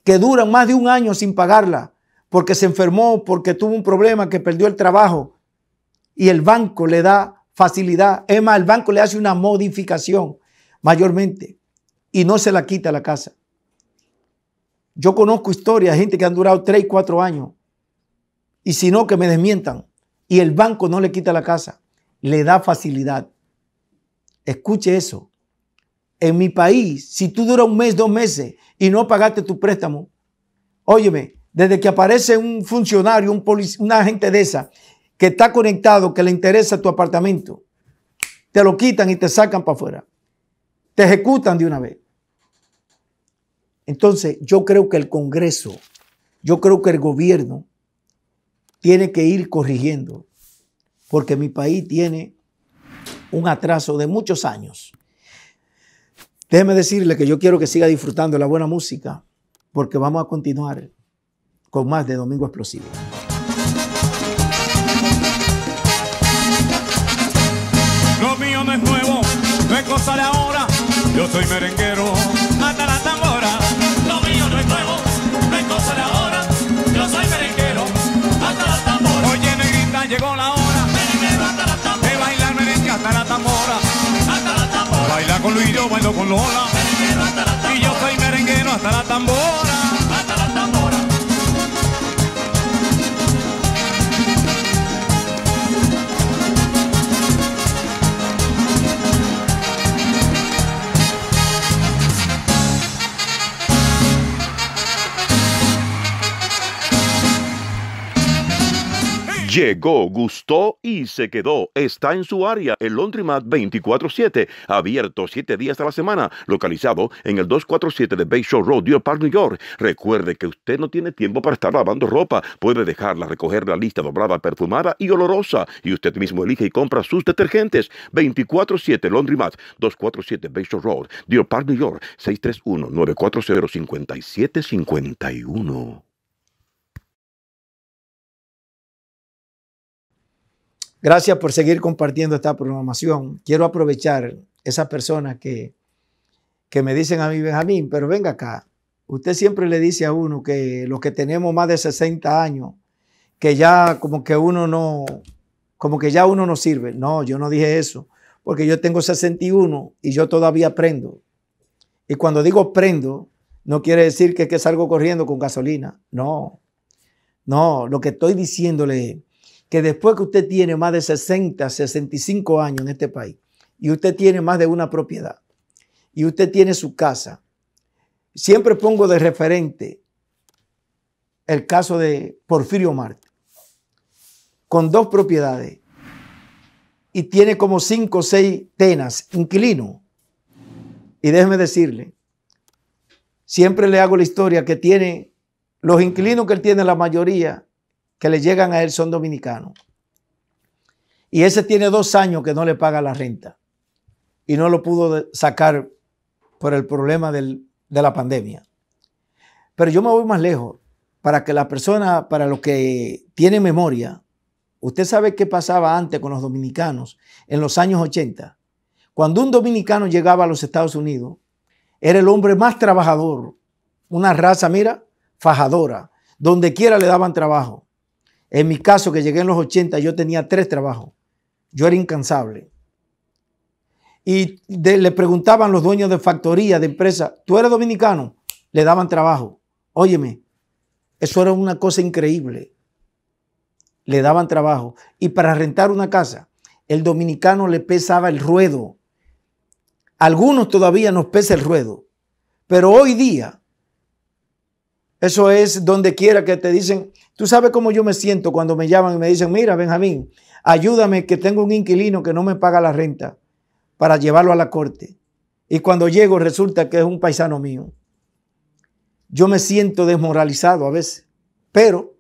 que duran más de un año sin pagarla porque se enfermó, porque tuvo un problema, que perdió el trabajo y el banco le da facilidad. Es más, el banco le hace una modificación mayormente y no se la quita la casa. Yo conozco historias de gente que han durado 3 y 4 años y si no, que me desmientan, y el banco no le quita la casa, le da facilidad. Escuche eso. En mi país, si tú duras 1 mes, 2 meses y no pagaste tu préstamo, óyeme, desde que aparece un funcionario, un agente de esa, que está conectado, que le interesa tu apartamento, te lo quitan y te sacan para afuera. Te ejecutan de una vez. Entonces, yo creo que el Congreso, yo creo que el gobierno tiene que ir corrigiendo, porque mi país tiene un atraso de muchos años. Déjeme decirle que yo quiero que siga disfrutando de la buena música, porque vamos a continuar con más de Domingo Explosivo. Lo mío no es nuevo, no es cosa de ahora. Yo soy merenguero hasta la tambora. Lo mío no es nuevo, no es cosa de ahora. Yo soy merenguero hasta la tambora. Oye, negrita, llegó la hora. Merenguero hasta la tambora. De bailar merengue hasta la tambora. Hasta la tambora. Baila con Luis, yo bailo con Lola. Merenguero hasta la tambora. Y yo soy merenguero hasta la tambora. Hasta la tambora. Llegó, gustó y se quedó. Está en su área, el Laundromat 24/7, abierto 7 días a la semana, localizado en el 247 de Bayshore Road, Deer Park, New York. Recuerde que usted no tiene tiempo para estar lavando ropa. Puede dejarla recoger la lista doblada, perfumada y olorosa. Y usted mismo elige y compra sus detergentes. 24/7 Laundromat, 247 Bayshore Road, Deer Park, New York, 631-940-5751. Gracias por seguir compartiendo esta programación. Quiero aprovechar esas personas que me dicen a mí, Benjamín, pero venga acá. Usted siempre le dice a uno que los que tenemos más de 60 años, que ya como que uno no sirve. No, yo no dije eso, porque yo tengo 61 y yo todavía aprendo. Y cuando digo prendo, no quiere decir que salgo corriendo con gasolina. No, lo que estoy diciéndole es que después que usted tiene más de 60, 65 años en este país y usted tiene más de una propiedad y usted tiene su casa, siempre pongo de referente el caso de Porfirio Marte, con 2 propiedades y tiene como 5 o 6 tenas, inquilinos. Y déjeme decirle, siempre le hago la historia que tiene, los inquilinos que él tiene, la mayoría que le llegan a él son dominicanos. Y ese tiene 2 años que no le paga la renta y no lo pudo sacar por el problema de la pandemia. Pero yo me voy más lejos para que la persona, para los que tienen memoria, usted sabe qué pasaba antes con los dominicanos en los años 80. Cuando un dominicano llegaba a los Estados Unidos, era el hombre más trabajador, una raza, mira, fajadora, donde quiera le daban trabajo. En mi caso, que llegué en los 80, yo tenía 3 trabajos. Yo era incansable. Y le preguntaban los dueños de factoría, de empresa, ¿tú eres dominicano? Le daban trabajo. Óyeme, eso era una cosa increíble. Le daban trabajo. Y para rentar una casa, el dominicano le pesaba el ruedo. Algunos todavía nos pesa el ruedo. Pero hoy día, eso es donde quiera que te dicen, tú sabes cómo yo me siento cuando me llaman y me dicen, mira, Benjamín, ayúdame que tengo un inquilino que no me paga la renta para llevarlo a la corte. Y cuando llego resulta que es un paisano mío. Yo me siento desmoralizado a veces, pero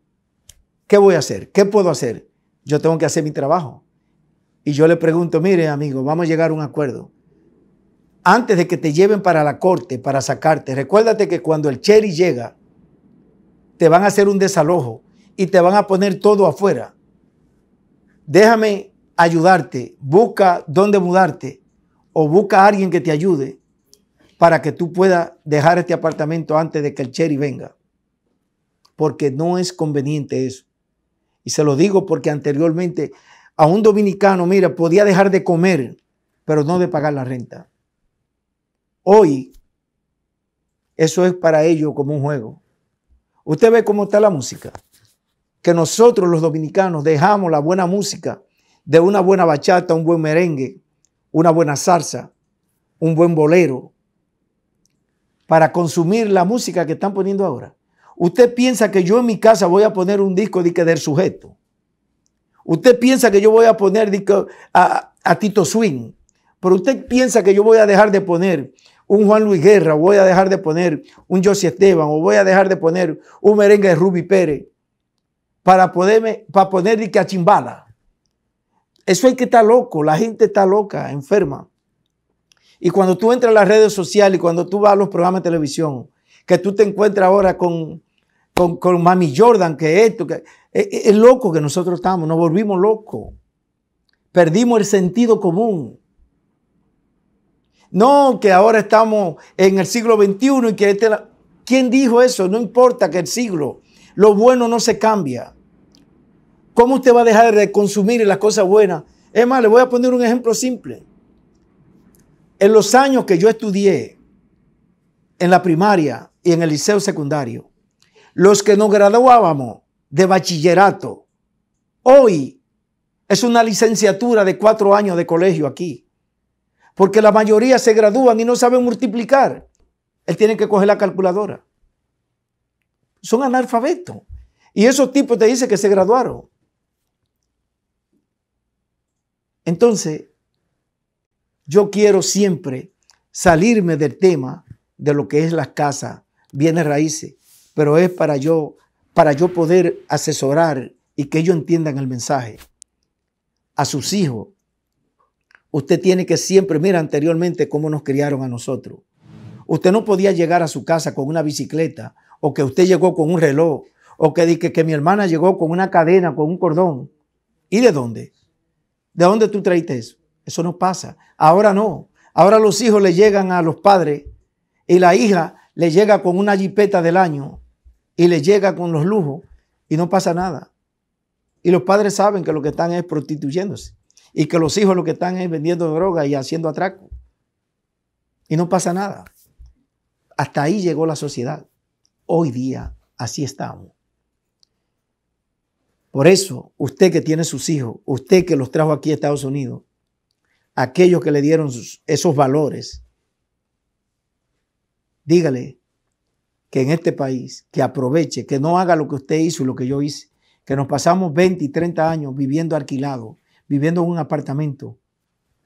¿qué voy a hacer? ¿Qué puedo hacer? Yo tengo que hacer mi trabajo. Y yo le pregunto, mire, amigo, vamos a llegar a un acuerdo. antes de que te lleven para la corte para sacarte, recuérdate que cuando el sheriff llega, te van a hacer un desalojo y te van a poner todo afuera. Déjame ayudarte, busca dónde mudarte o busca a alguien que te ayude para que tú puedas dejar este apartamento antes de que el sheriff venga. Porque no es conveniente eso. Y se lo digo porque anteriormente a un dominicano, mira, podía dejar de comer, pero no de pagar la renta. Hoy, eso es para ellos como un juego. Usted ve cómo está la música. Que nosotros los dominicanos dejamos la buena música de una buena bachata, un buen merengue, una buena salsa, un buen bolero, para consumir la música que están poniendo ahora. Usted piensa que yo en mi casa voy a poner un disco del Sujeto. Usted piensa que yo voy a poner a Tito Swing. Pero usted piensa que yo voy a dejar de poner un Juan Luis Guerra, o voy a dejar de poner un José Esteban, o voy a dejar de poner un merengue de Ruby Pérez para poner a Chimbala. Eso hay que estar loco. La gente está loca, enferma. Y cuando tú entras a las redes sociales y cuando tú vas a los programas de televisión, que tú te encuentras ahora con Mami Jordan, que esto, que es loco que nosotros estamos, nos volvimos locos. Perdimos el sentido común. No, que ahora estamos en el siglo XXI y que ¿quién dijo eso? No importa que el siglo, lo bueno no se cambia. ¿Cómo usted va a dejar de consumir las cosas buenas? Es más, le voy a poner un ejemplo simple. En los años que yo estudié en la primaria y en el liceo secundario, los que nos graduábamos de bachillerato, hoy es una licenciatura de 4 años de colegio aquí. Porque la mayoría se gradúan y no saben multiplicar. Él tiene que coger la calculadora. Son analfabetos. Y esos tipos te dicen que se graduaron. Entonces, yo quiero siempre salirme del tema de lo que es las casas, bienes raíces, pero es para yo poder asesorar y que ellos entiendan el mensaje. A sus hijos, usted tiene que siempre, mira anteriormente cómo nos criaron a nosotros. Usted no podía llegar a su casa con una bicicleta, o que usted llegó con un reloj, o que mi hermana llegó con una cadena, con un cordón. ¿Y de dónde? ¿De dónde tú traíste eso? Eso no pasa. Ahora no. Ahora los hijos le llegan a los padres y la hija le llega con una jipeta del año y le llega con los lujos y no pasa nada. Y los padres saben que lo que están es prostituyéndose y que los hijos lo que están es vendiendo droga y haciendo atraco. Y no pasa nada. Hasta ahí llegó la sociedad. Hoy día así estamos. Por eso, usted que tiene sus hijos, usted que los trajo aquí a Estados Unidos, aquellos que le dieron esos valores, dígale que en este país, que aproveche, que no haga lo que usted hizo y lo que yo hice, que nos pasamos 20 y 30 años viviendo alquilado, viviendo en un apartamento.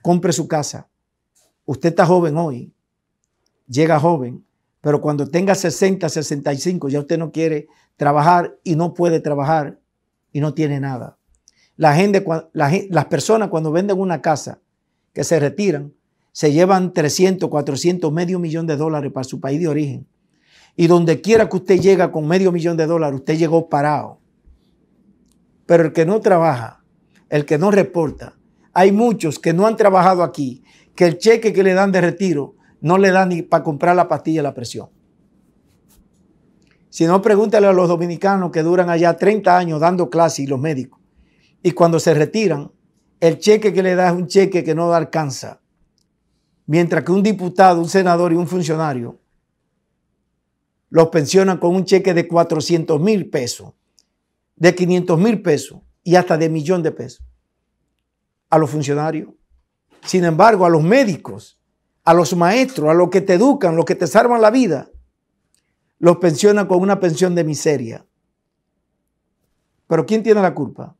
Compre su casa. Usted está joven hoy, llega joven, pero cuando tenga 60, 65, ya usted no quiere trabajar y no puede trabajar y no tiene nada. Las personas cuando venden una casa, que se retiran, se llevan 300, 400, $500,000 para su país de origen. Y donde quiera que usted llega con $500,000, usted llegó parado. Pero el que no trabaja, el que no reporta, hay muchos que no han trabajado aquí, que el cheque que le dan de retiro no le dan ni para comprar la pastilla de la presión. Si no, pregúntale a los dominicanos que duran allá 30 años dando clases y los médicos. Y cuando se retiran, el cheque que le da es un cheque que no alcanza. Mientras que un diputado, un senador y un funcionario los pensionan con un cheque de 400,000 pesos, de 500,000 pesos y hasta de $1,000,000 a los funcionarios. Sin embargo, a los médicos, a los maestros, a los que te educan, los que te salvan la vida, los pensionan con una pensión de miseria. ¿Pero quién tiene la culpa?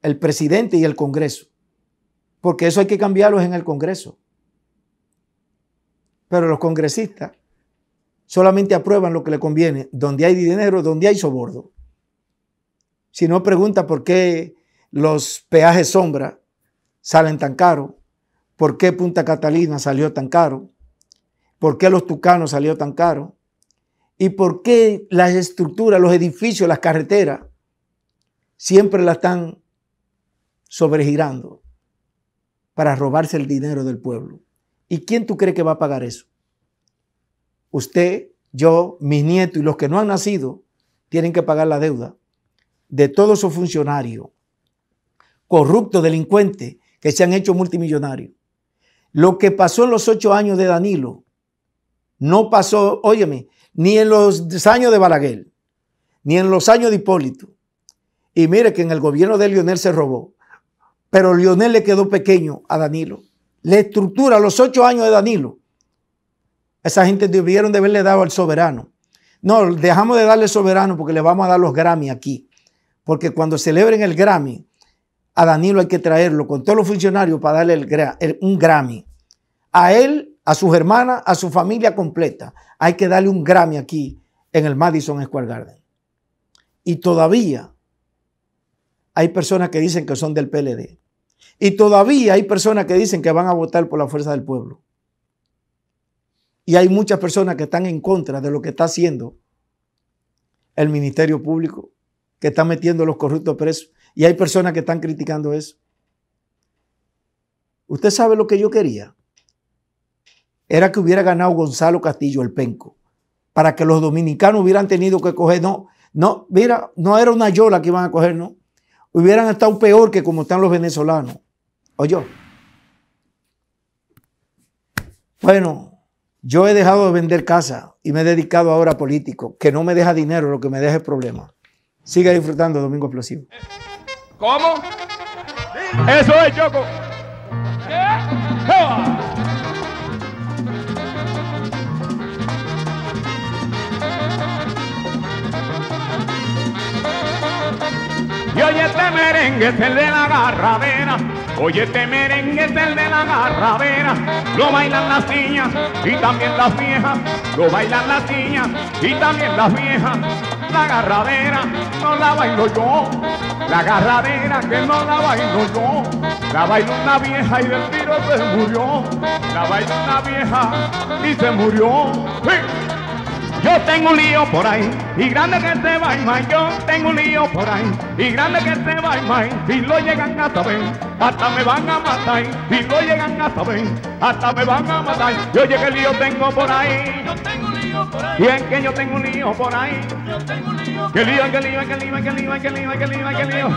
El presidente y el Congreso. Porque eso hay que cambiarlo en el Congreso. Pero los congresistas solamente aprueban lo que le conviene, donde hay dinero, donde hay soborno. Si no, pregunta por qué los peajes sombra salen tan caros, ¿Por qué Punta Catalina salió tan caro? ¿Por qué Los Tucanos salió tan caro? ¿Y por qué las estructuras, los edificios, las carreteras siempre la están sobregirando para robarse el dinero del pueblo? ¿Y quién tú crees que va a pagar eso? Usted, yo, mis nietos y los que no han nacido tienen que pagar la deuda de todos esos funcionarios corruptos, delincuentes que se han hecho multimillonarios. Lo que pasó en los 8 años de Danilo no pasó, óyeme, ni en los años de Balaguer, ni en los años de Hipólito. Y mire que en el gobierno de Lionel se robó, pero Lionel le quedó pequeño a Danilo. La estructura, los 8 años de Danilo, esa gente debieron de haberle dado al soberano. No, dejamos de darle soberano porque le vamos a dar los Grammy aquí. Porque cuando celebren el Grammy, a Danilo hay que traerlo con todos los funcionarios para darle un Grammy. A él, a sus hermanas, a su familia completa. Hay que darle un Grammy aquí en el Madison Square Garden. Y todavía hay personas que dicen que son del PLD. Y todavía hay personas que dicen que van a votar por la fuerza del pueblo. Y hay muchas personas que están en contra de lo que está haciendo el Ministerio Público, que está metiendo a los corruptos presos. Y hay personas que están criticando eso. ¿Usted sabe lo que yo quería? Era que hubiera ganado Gonzalo Castillo, el penco, para que los dominicanos hubieran tenido que coger, mira, no era una yola que iban a coger, no. Hubieran estado peor que como están los venezolanos. ¿Oyó? Bueno, yo he dejado de vender casa y me he dedicado ahora a político, que no me deja dinero, lo que me deja es problema. Siga disfrutando Domingo Explosivo. ¿Cómo? Eso es, Choco. Y oye este merengue es el de la garrabera. Oye este merengue es el de la garrabera. Lo bailan las niñas y también las viejas. Lo bailan las niñas y también las viejas. La garradera no la bailo yo, la garradera que no la bailo yo, la bailó una vieja y del tiro se murió, la bailó una vieja y se murió. ¡Sí! Yo tengo un lío por ahí, y grande que se va, yo tengo un lío por ahí, y grande que se va, si lo llegan a saber, hasta me van a matar, si lo llegan a saber, hasta me van a matar. Yo oye que lío tengo por ahí, yo tengo un lío por ahí, y es que yo tengo un lío por ahí, yo tengo un lío, que lío, que lío, que lío, que lío, que lío, que lío, que lío,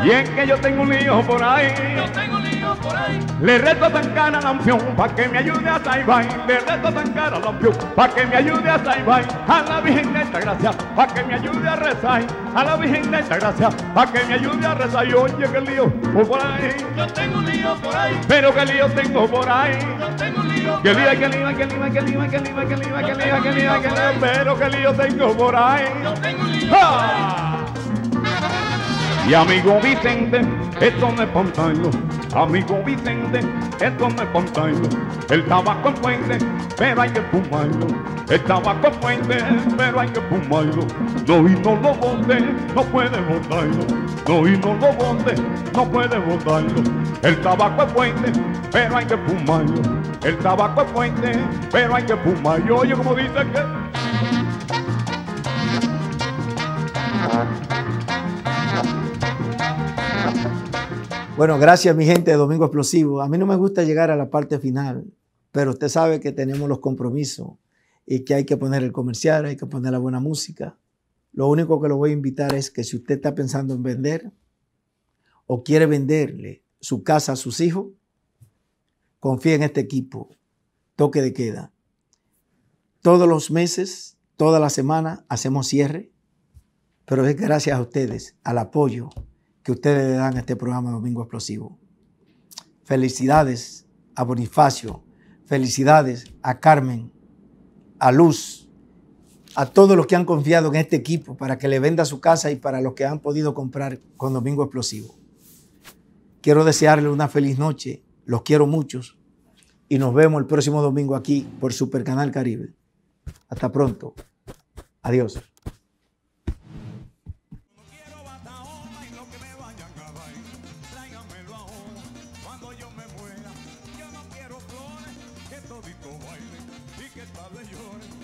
y es que yo tengo un lío por ahí, yo tengo un lío por ahí. Le reto tan cara a la opción, pa' que me ayude a Saibay, le reto tan cara a la opción, pa' que me ayude a Saibay. A la Virgen de esta gracia, pa' que me ayude a rezar. A la Virgen de esta gracia, pa' que me ayude a rezar. Y oye, que lío por ahí. Yo tengo un lío por ahí. Pero que lío tengo por ahí. Yo tengo un lío por ahí. Que lío, que lío, que lío, que lío, que lío, que lío, que lío, que lío, que lío. Pero que lío tengo por ahí. Yo tengo un lío por ahí. Y amigo Vicente, esto no es pantano. Amigo Vicente, esto no es pantano. El tabaco es fuente, pero hay que fumarlo. El tabaco es fuente, pero hay que fumarlo. No, y no lo bote, no puede botarlo. No, y no lo bote, no puede botarlo. El tabaco es fuente, pero hay que fumarlo. El tabaco es fuente, pero hay que fumarlo. Oye, como dice que... Bueno, gracias mi gente de Domingo Explosivo. A mí no me gusta llegar a la parte final, pero usted sabe que tenemos los compromisos y que hay que poner el comercial, hay que poner la buena música. Lo único que lo voy a invitar es que si usted está pensando en vender o quiere venderle su casa a sus hijos, confíe en este equipo. Toque de queda. Todos los meses, toda la semana hacemos cierre, pero es gracias a ustedes, al apoyo que ustedes le dan a este programa Domingo Explosivo. Felicidades a Bonifacio, felicidades a Carmen, a Luz, a todos los que han confiado en este equipo para que le venda su casa y para los que han podido comprar con Domingo Explosivo. Quiero desearles una feliz noche, los quiero muchos y nos vemos el próximo domingo aquí por Super Canal Caribe. Hasta pronto. Adiós. Tráigamelo ahora, cuando yo me muera, yo no llore